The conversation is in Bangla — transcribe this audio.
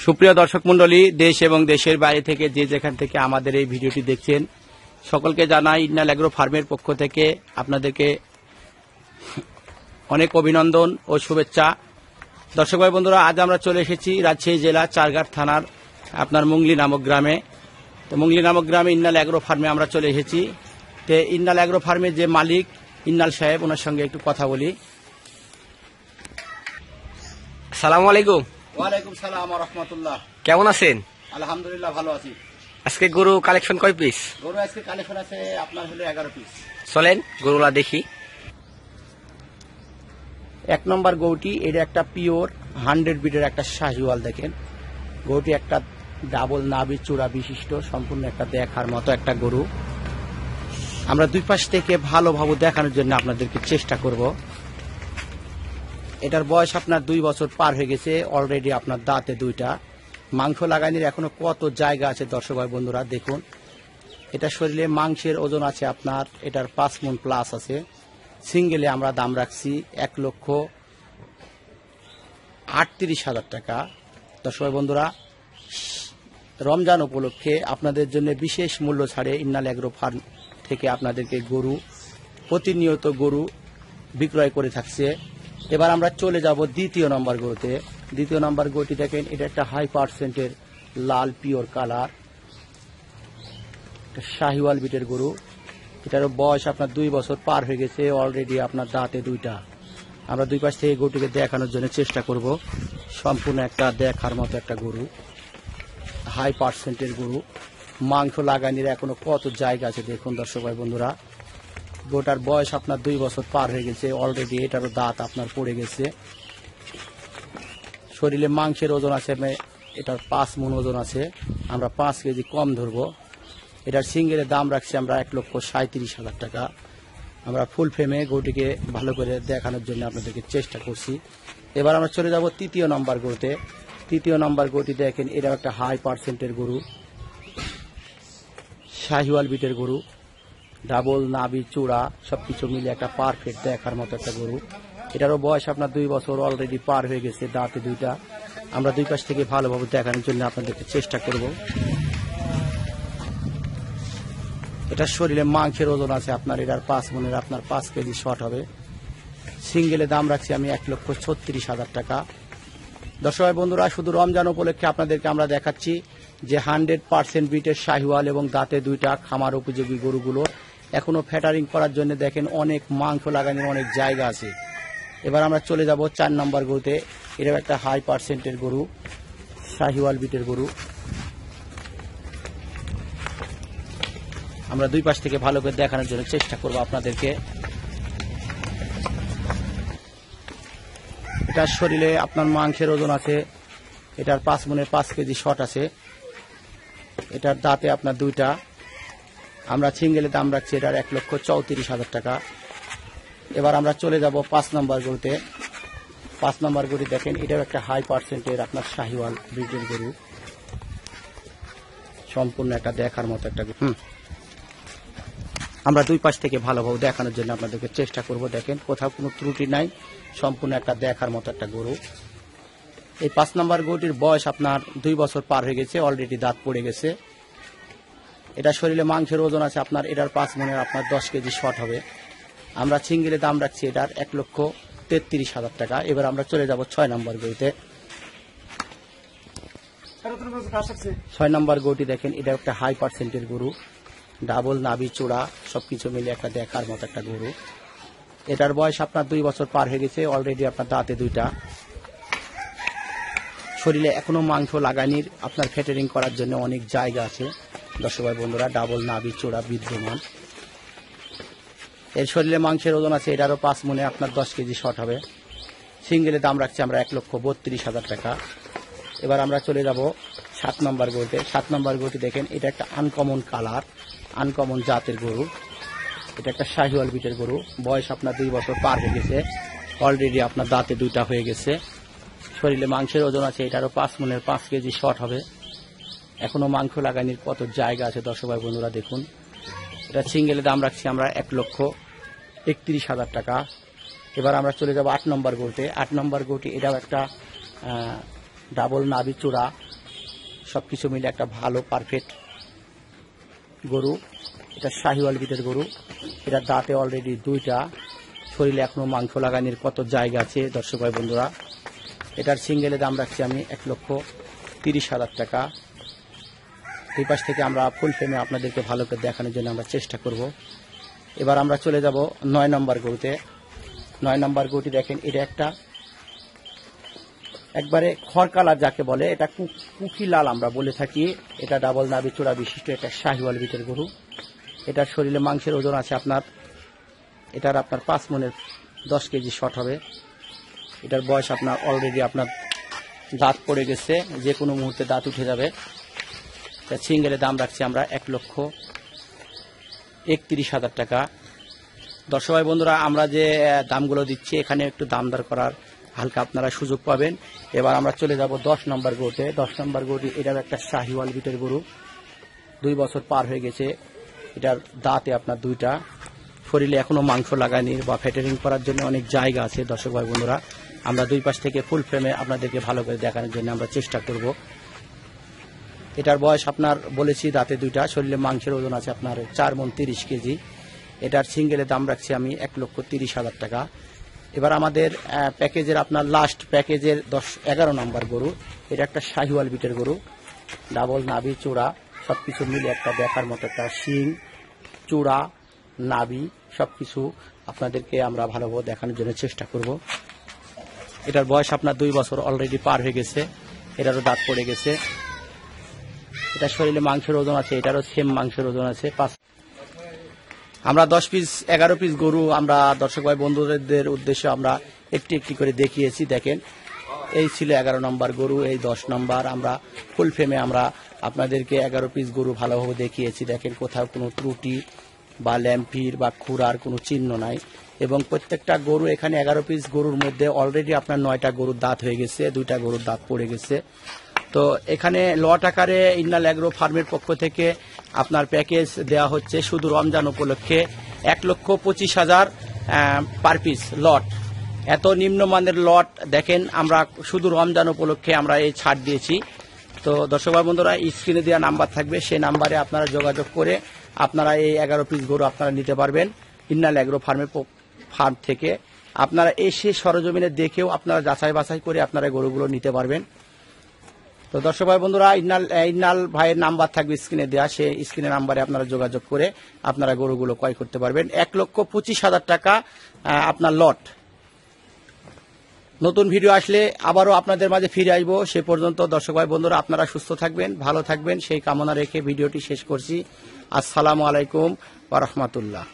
সুপ্রিয় দর্শক মণ্ডলী, দেশ এবং দেশের বাইরে থেকে যে যেখান থেকে আমাদের এই ভিডিওটি দেখছেন সকলকে জানাই ইন্নাল এগ্রো ফার্মের পক্ষ থেকে আপনাদেরকে অনেক অভিনন্দন ও শুভেচ্ছা। দর্শক ভাই বন্ধুরা, আজ আমরা চলে এসেছি রাজশাহী জেলা চারঘাট থানার আপনার মুংলি নামক গ্রামে। তো মুংলি নামক গ্রামে ইন্নাল এগ্রো ফার্মে আমরা চলে এসেছি। তো ইন্নাল এগ্রো ফার্মের যে মালিক ইন্নাল সাহেব, ওনার সঙ্গে একটু কথা বলি। আসসালামু আলাইকুম। ওয়ালাইকুম সালাম ওয়া রাহমাতুল্লাহ। কেমন আছেন? আলহামদুলিল্লাহ ভালো আছি। আজকে গরু কালেকশন কয় পিস? গরু আজকে কালেকশন আছে আপনার হলো 11 পিস। চলেন গরুলা দেখি। এক নম্বর গরুটি, এটা একটা পিওর 100 বিটের একটা শাহিওয়াল। দেখেন গরুটি একটা ডাবল নাভি চূড়া বিশিষ্ট সম্পূর্ণ একটা দেখার মতো একটা গরু। আমরা দুই পাশ থেকে ভালোভাবে দেখানোর জন্য আপনাদেরকে চেষ্টা করব। এটার বয়স আপনার 2 বছর পার হয়ে গেছে অলরেডি। আপনার দাঁতে দুইটা, মাংস লাগানোর এখনো কত জায়গা আছে দর্শক ভাই বন্ধুরা দেখুন। এটা শরীরে মাংসের ওজন আছে আপনার, এটার 5 মণ প্লাস আছে। সিঙ্গেলে আমরা দাম রাখছি 1,38,000 টাকা। দর্শক ভাই বন্ধুরা, রমজান উপলক্ষে আপনাদের জন্য বিশেষ মূল্য ছাড়ে ইন্নাল এগ্রো ফার্ম থেকে আপনাদেরকে গরু প্রতিনিয়ত গরু বিক্রয় করে থাকছে। এবার আমরা চলে যাব দ্বিতীয় নম্বর গরুতে। দ্বিতীয় নম্বর গরুটি দেখেন, এটা একটা হাই পার্সেন্টের লাল পিওর কালার শাহিওয়াল বিটের গরু। এটারও বয়স আপনার 2 বছর পার হয়ে গেছে অলরেডি। আপনার দাঁতে দুইটা। আমরা দুই পাশ থেকে গরুটিকে দেখানোর জন্য চেষ্টা করব। সম্পূর্ণ একটা দেখার মতো একটা গরু, হাই পার্সেন্টের গরু। মাংস লাগানোর এখনো কত জায়গা আছে দেখুন দর্শক ভাই বন্ধুরা। গরুটার বয়স আপনার 2 বছর পার হয়ে গেছে অলরেডি। এটারও দাঁত আপনার পড়ে গেছে। শরীরে মাংসের ওজন আছে, এটার 5 মণ ওজন আছে। আমরা 5 কেজি কম ধরবো। এটার সিঙ্গেলের দাম রাখছি আমরা 1,37,000 টাকা। আমরা ফুল ফ্রেমে গরুটিকে ভালো করে দেখানোর জন্য আপনাদেরকে চেষ্টা করছি। এবার আমরা চলে যাব তৃতীয় নম্বর গরুতে। তৃতীয় নম্বর গরুটি দেখেন, এটা একটা হাই পার্সেন্টের গরু, শাহিওয়াল বিটের গরু। ডাবল নাভি চূড়া সবকিছু মিলে একটা পারফেক্ট দেখার মতো একটা গরু। এটারও বয়স আপনার 2 বছর অলরেডি পার হয়ে গেছে, দাঁতে দুইটা। আমরা দুই পাশ থেকে ভালোভাবে দেখানোর জন্য আপনাদেরকে চেষ্টা করব। এটার শরীরে মাংসের ওজন আছে আপনার, এটার 5 মণের আপনার 5 কেজি শর্ট হবে। সিঙ্গেলে দাম রাখছি আমি 1,36,000 টাকা। দর্শক ভাই বন্ধুরা, শুধু রমজান উপলক্ষে আপনাদেরকে আমরা দেখাচ্ছি যে 100% বিটের শাহিওয়াল এবং দাঁতে দুইটা খামার উপযোগী গরুগুলো এখনো ফ্যাটারিং করার জন্য দেখেন অনেক মাংস লাগানোর অনেক জায়গা আছে। এবার আমরা চলে যাব 4 নম্বর গরুতে। এটা একটা হাই পার্সেন্টের গরু, শাহিওয়াল বিটের গরু। আমরা দুই পাশ থেকে ভালো করে দেখানোর জন্য চেষ্টা করব আপনাদেরকে। এটার শরীরে আপনার মাংসের ওজন আছে, এটার 5 মণের 5 কেজি শর্ট আছে। এটার দাঁতে আপনার দুইটা। আমরা সিঙ্গেলে দাম রাখছি এটার 1,34,000 টাকা। এবার আমরা চলে যাব 5 নম্বর গরুতে। 5 নম্বর গরু দেখেন, এটাও একটা হাই পার্সেন্টের আপনার শাহিওয়াল ব্রিডের গরু। সম্পূর্ণ একটা দেখার মতো একটা গরু। আমরা দুই পাশ থেকে ভালোভাবে দেখানোর জন্য আপনাদেরকে চেষ্টা করব। দেখেন কোথাও কোনো ত্রুটি নাই, সম্পূর্ণ একটা দেখার মতো একটা গরু। এই 5 নম্বর গরুটির বয়স আপনার 2 বছর পার হয়ে গেছে অলরেডি, দাঁত পড়ে গেছে। এটা শরীরে মাংসের ওজন আছে আপনার, এটার 5 মণের আপনার 10 কেজি শর্ট হবে। আমরা সিঙ্গেলে দাম রাখছি এটার 1,33,000 টাকা। এবার আমরা চলে যাব 6 নম্বর গরুতে। 6 নম্বর গরুটি দেখেন, এটা একটা হাই পার্সেন্টের গরু, ডাবল নাভি চূড়া সবকিছু মিলে একটা দেখার মতো একটা গরু। এটার বয়স আপনার 2 বছর পার হয়ে গেছে অলরেডি, আপনার দাঁতে দুইটা। শরীরে এখনো মাংস লাগানির আপনার ফ্যাটারিং করার জন্য অনেক জায়গা আছে দর্শক ভাই বন্ধুরা। ডাবল নাভি চূড়া বিদ্যমান। এর শরীরে মাংসের ওজন আছে, এটারও 5 মণে আপনার 10 কেজি শর্ট হবে। সিঙ্গেলে দাম রাখছি আমরা 1,32,000 টাকা। এবার আমরা চলে যাব 7 নম্বর গরুতে। 7 নম্বর গরুটি দেখেন, এটা একটা আনকমন কালার, আনকমন জাতের গরু। এটা একটা শাহিওয়াল বিটের গরু। বয়স আপনার 2 বছর পার হয়ে গেছে অলরেডি, আপনার দাঁতে দুইটা হয়ে গেছে। শরীরে মাংসের ওজন আছে, এটারও 5 মণের 5 কেজি শর্ট হবে। এখনো মাংস লাগানোর কত জায়গা আছে দর্শক ভাই বন্ধুরা দেখুন। এটা সিঙ্গেলে দাম রাখছি আমরা 1,31,000 টাকা। এবার আমরা চলে যাব 8 নম্বর গরুতে। 8 নম্বর গরুটি, এটাও একটা ডাবল নাভি চূড়া সবকিছু মিলে একটা ভালো পারফেক্ট গরু। এটা শাহিওয়াল বিটের গরু। এটা দাঁতে অলরেডি 2টা, শরীরে এখনো মাংস লাগানোর কত জায়গা আছে দর্শক ভাই বন্ধুরা। এটার সিঙ্গেলের দাম রাখছি আমি 1,30,000 টাকা। এই পাশ থেকে আমরা ফুল ফ্রেমে আপনাদেরকে ভালো করে দেখানোর জন্য আমরা চেষ্টা করব। এবার আমরা চলে যাব 9 নম্বর গরুতে। 9 নম্বর গরুটি দেখেন, এটা একটা একবারে খড় কালার যাকে বলে, এটা কুকি লাল আমরা বলে থাকি। এটা ডাবল নাভি চূড়া বিশিষ্ট একটা শাহিওয়াল বিটের গরু। এটার শরীরে মাংসের ওজন আছে এটার আপনার 5 মনের 10 কেজি শট হবে। এটার বয়স আপনার অলরেডি আপনার দাঁত পড়ে গেছে, যে কোনো মুহূর্তে দাঁত উঠে যাবে। সিঙ্গেলের দাম রাখছি আমরা 1,31,000 টাকা। দর্শক ভাই বন্ধুরা, আমরা যে দামগুলো দিচ্ছি এখানে একটু দাম দর করার হালকা আপনারা সুযোগ পাবেন। এবার আমরা চলে যাব 10 নম্বর গরুতে। 10 নম্বর গরুটি এটার একটা শাহিওয়াল বিটের গরু, 2 বছর পার হয়ে গেছে। এটার দাঁতে আপনার 2টা, শরীরে এখনো মাংস লাগানির বা ফ্যাটারিং করার জন্য অনেক জায়গা আছে। দর্শক ভাই বন্ধুরা, আমরা 2 পাশ থেকে ফুল ফ্রেমে আপনাদেরকে ভালো করে দেখানোর জন্য আমরা চেষ্টা করব। এটার বয়স আপনার বলেছি দাঁতে 2টা, শরীরে মাংসের ওজন আছে আপনার 4 মণ 30 কেজি। এটার সিঙ্গেলের দাম রাখছি আমি 1,30,000 টাকা। এবার আমাদের প্যাকেজের আপনার লাস্ট প্যাকেজের 11 নম্বর গরু। এটা একটা শাহিওয়াল বিটের গরু, ডাবল নাভি চূড়া সবকিছু মিলে একটা দেখার মতো একটা শিং, চূড়া, নাভি সবকিছু আপনাদেরকে আমরা ভালোভাবে দেখানোর জন্য চেষ্টা করব। এটার বয়স আপনার 2 বছর অলরেডি পার হয়ে গেছে। এটারও দাঁত পড়ে গেছে। এটার শরীরে মাংসের ওজন আছে, এটারও সেম মাংসের ওজন আছে। আমরা 10 পিস 11 পিস গরু আমরা দর্শক ভাই বন্ধুদের উদ্দেশ্যে আমরা একটি একটি করে দেখিয়েছি। দেখেন, এই ছিল 11 নম্বর গরু, এই 10 নম্বর। আমরা ফুল ফ্রেমে আমরা আপনাদেরকে 11 পিস গরু ভালোভাবে দেখিয়েছি। দেখেন, কোথাও কোনো ত্রুটি বা ল্যাম্পির বা খুরার কোনো চিহ্ন নাই। এবং প্রত্যেকটা গরু এখানে 11 পিস গরুর মধ্যে অলরেডি আপনার 9টা গরুর দাঁত হয়ে গেছে, 2টা গরুর দাঁত পড়ে গেছে। তো এখানে লট আকারে ইন্নাল অ্যাগ্রো ফার্মের পক্ষ থেকে আপনার প্যাকেজ দেওয়া হচ্ছে শুধু রমজান উপলক্ষে 1,25,000 পার পিস লট। এত নিম্নমানের লট দেখেন, আমরা শুধু রমজান উপলক্ষে আমরা এই ছাড় দিয়েছি। তো দর্শক ভাই বন্ধুরা, স্ক্রিনে দেওয়া নাম্বার থাকবে, সেই নাম্বারে আপনারা যোগাযোগ করে আপনারা এই 11 পিস গরু আপনারা নিতে পারবেন ইন্নাল অ্যাগ্রো ফার্ম থেকে। আপনারা এসে সরজমিনে দেখেও আপনারা যাচাই বাছাই করে আপনারা গরুগুলো নিতে পারবেন। তো দর্শক ভাই বন্ধুরা, ইন্নাল ভাইয়ের নাম্বার থাকবে স্ক্রিনে দেওয়া, সেই স্ক্রিনের নাম্বারে আপনারা যোগাযোগ করে আপনারা গরুগুলো ক্রয় করতে পারবেন। 1,25,000 টাকা আপনার লট। নতুন ভিডিও আসলে আবারও আপনাদের মাঝে ফিরে আসবো। সে পর্যন্ত দর্শক ভাই বন্ধুরা, আপনারা সুস্থ থাকবেন, ভালো থাকবেন, সেই কামনা রেখে ভিডিওটি শেষ করছি। আসসালামু আলাইকুম ওয়া রাহমাতুল্লাহ।